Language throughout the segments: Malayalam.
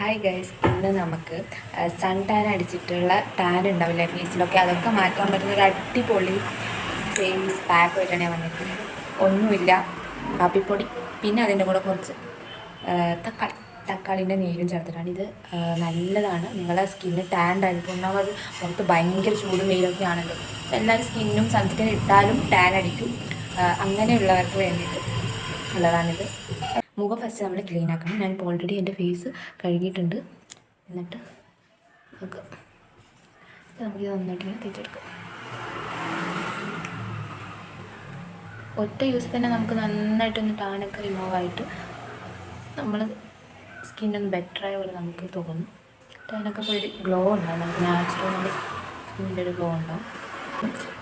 ഹായ് ഗൈസ്, ഇന്ന് നമുക്ക് സൺ ടാൻ അടിച്ചിട്ടുള്ള ടാൻ ഉണ്ടാവില്ല ഫേസിലൊക്കെ, അതൊക്കെ മാറ്റാൻ പറ്റുന്ന ഒരു അടിപൊളി ഫേസ് പാക്ക് ആയിട്ടാണ് ഞാൻ വന്നിരിക്കുന്നത്. ഒന്നുമില്ല, കാപ്പിപ്പൊടി, പിന്നെ അതിൻ്റെ കൂടെ കുറച്ച് തക്കാളിൻ്റെ നീരും ചേർത്തിട്ടാണ്. ഇത് നല്ലതാണ്, നിങ്ങളുടെ സ്കിന്ന് ടാൻഡ് ആയിരിക്കും. ഒന്നാമത് പുറത്ത് ഭയങ്കര ചൂടും വെയിലൊക്കെ ആണല്ലോ, എല്ലാവരും സ്കിന്നും സൺസ്ക്രീൻ ഇട്ടാലും ടാൻ അടിക്കും. അങ്ങനെയുള്ളവർക്ക് വേണ്ടിയിട്ട് ഉള്ളതാണിത്. മുഖം ഫസ്റ്റ് നമ്മൾ ക്ലീൻ ആക്കണം. ഞാനിപ്പോൾ ഓൾറെഡി എൻ്റെ ഫേസ് കഴുകിയിട്ടുണ്ട്. എന്നിട്ട് നമുക്കിത് നന്നായിട്ട് തേച്ചെടുക്കാം. ഒറ്റ യൂസ് തന്നെ നമുക്ക് നന്നായിട്ടൊന്ന് ടാനൊക്കെ റിമൂവ് ആയിട്ട് നമ്മൾ സ്കിന്നൊന്ന് ബെറ്ററായ പോലെ നമുക്ക് തോന്നും. ടാനൊക്കെ ഇപ്പോൾ ഒരു ഗ്ലോ ഉണ്ടാവും, നമുക്ക് നാച്ചുറൽ നമ്മുടെ സ്കിന്നിൻ്റെ ഒരു ഗ്ലോ ഉണ്ടാവും.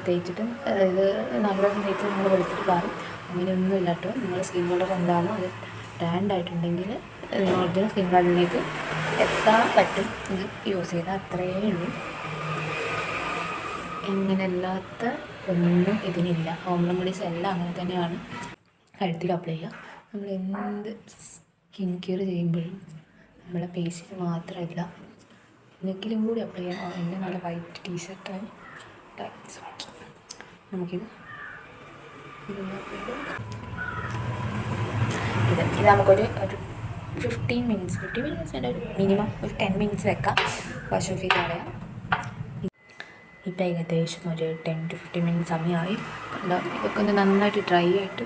തേച്ചിട്ട് ഇത് നല്ലോണം തേച്ച് നമ്മൾ വെളുത്തിട്ട് പാറും. അങ്ങനെയൊന്നും ഇല്ല കേട്ടോ. നിങ്ങളുടെ സ്കിൻ കളർ എന്താണോ അത് ടാൻഡ് ആയിട്ടുണ്ടെങ്കിൽ ഒറിജിനൽ സ്കിൻ കളറിലേക്ക് എത്താൻ പറ്റും. ഇത് യൂസ് ചെയ്താൽ അത്രയേ ഉള്ളൂ. ഇങ്ങനെയല്ലാത്ത ഒന്നും ഇതിനില്ല. ഹോം റെമഡീസ് എല്ലാം അങ്ങനെ തന്നെയാണ്. കഴുത്തിൽ അപ്ലൈ ചെയ്യുക. നമ്മൾ എന്ത് സ്കിൻ കെയർ ചെയ്യുമ്പോഴും നമ്മളെ ഫേസിൽ മാത്രമല്ല നെക്കിലും കൂടി അപ്ലൈ ചെയ്യണം. എൻ്റെ നല്ല വൈറ്റ് ടീഷർട്ടായി നമുക്കിത് ഇത് നമുക്കൊരു 15 മിനിറ്റ്സ് ഒരു മിനിമം ഒരു 10 മിനിറ്റ്സ് വെക്കാം. വാഷ് ഓഫ് ചെയ്ത് കളയാം. ഇപ്പം ഏകദേശം ഒരു 10 to 15 മിനിറ്റ്സ് സമയമായി. കണ്ടോ, ഇതൊക്കെ ഒന്ന് നന്നായിട്ട് ഡ്രൈ ആയിട്ട്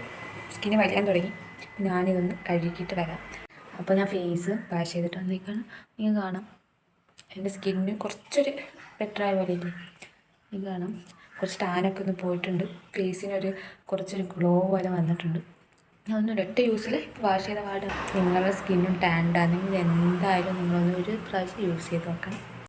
സ്കിന്ന് വലിയാൻ തുടങ്ങി. ഞാനിതൊന്ന് കഴുകിയിട്ട് വരാം. അപ്പോൾ ഞാൻ ഫേസ് വാഷ് ചെയ്തിട്ട് വന്നേക്കാണ്. നിങ്ങൾ കാണാം എൻ്റെ സ്കിന്ന് കുറച്ചൊരു ബെറ്ററായ പോലെ ഇല്ലേ. ഇത് കാണാം, കുറച്ച് ടാനൊക്കെ ഒന്ന് പോയിട്ടുണ്ട്. ഫേസിനൊരു കുറച്ചൊരു ഗ്ലോ പോലെ വന്നിട്ടുണ്ട്. ഒന്നും ഒരൊറ്റ യൂസിൽ വാഷ് ചെയ്ത പാട്. നിങ്ങളുടെ സ്കിന്നും ടാൻഡാണെങ്കിൽ എന്തായാലും നിങ്ങളൊന്ന് ഒരു പ്രാവശ്യം യൂസ് ചെയ്ത് നോക്കണം.